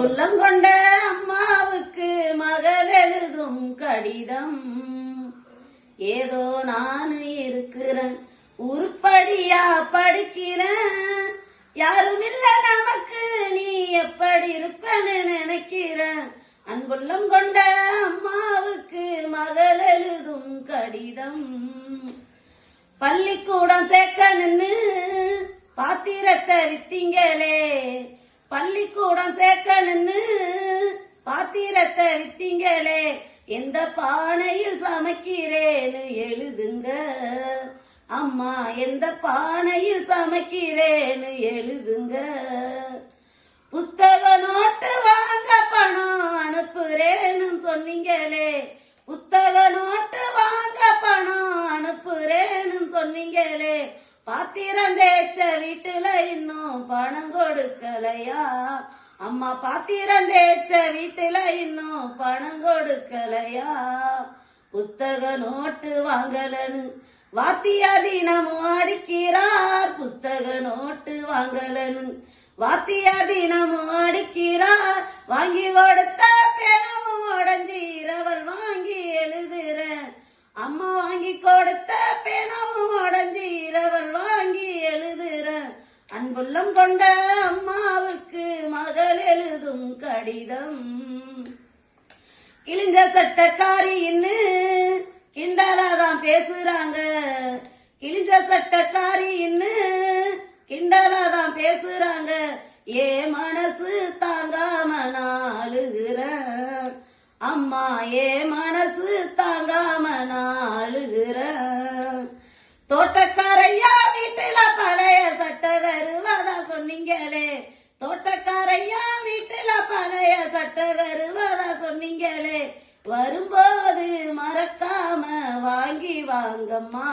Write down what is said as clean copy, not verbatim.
அன்புள்ளம் கொண்ட அம்மாவுக்கு மகள் எழுதும் கடிதம். ஏதோ நான் இருக்கிறேன், உருப்படியா படிக்கிறேன். யாரும் இல்ல நமக்கு, நீ எப்படி இருப்பன்னு நினைக்கிறேன். அன்புள்ளம் கொண்ட அம்மாவுக்கு மகள் எழுதும் கடிதம். பள்ளிக்கூடம் சேர்க்கணுன்னு பாத்திரத்தை வித்தீங்களே, பள்ளிக்கூடம் சேர்க்கணுன்னு பாத்திரத்தை வித்தீங்களே. எந்த பானையில் சமைக்கிறேன்னு எழுதுங்க அம்மா, எந்த பானையில் சமைக்கிறேன்னு எழுதுங்க. புஸ்தக நோட்டு வாங்க பணம் அனுப்புறேன்னு சொன்னீங்களே, புஸ்தக நோட்டு வாங்க பணம் அனுப்புறேன்னு சொன்னீங்களே. பாத்திரம் தேய்ச்ச வீட்டுல இன்னும் பணம் கொடுக்கலையா அம்மா, பாத்திரம் தேய்ச்ச வீட்டுல இன்னும் பணம் கொடுக்கலையா. புஸ்தக நோட்டு வாங்கலன்னு வாத்தியா தினமும் அடிக்கிறார், புஸ்தக நோட்டு வாங்கலன்னு வாத்தியா தினமும் அடிக்கிறார். வாங்கி கொடுத்த பெணமும் உடஞ்சி இரவல் வாங்கி எழுதுறேன் அம்மா, வாங்கி கொடுத்த பெணமும் உடஞ்சி இரவல் வாங்கி எழுதுறேன். அன்புள்ளம் கொண்ட அம்மாவுக்கு மகள் எழுதும் கடிதம். கிழிஞ்ச சட்டக்காரின்னு கிண்டலாதான் பேசுறாங்க, கிழிஞ்ச சட்டக்காரின்னு கிண்டலாதான் பேசுறாங்க. ஏ மனசு தாங்காம நான் அழுகிறேன் அம்மா, ஏ மனசு தாங்காம நான் அழுகிறேன். தோட்டக்காரையா வீட்டுல பழைய சட்டை வருவதா சொன்னீங்களே, தோட்டக்காரையா வீட்டுல பழைய சட்டை வருவதா சொன்னீங்களே. வரும்போது மறக்காம வாங்கி வாங்கம்மா.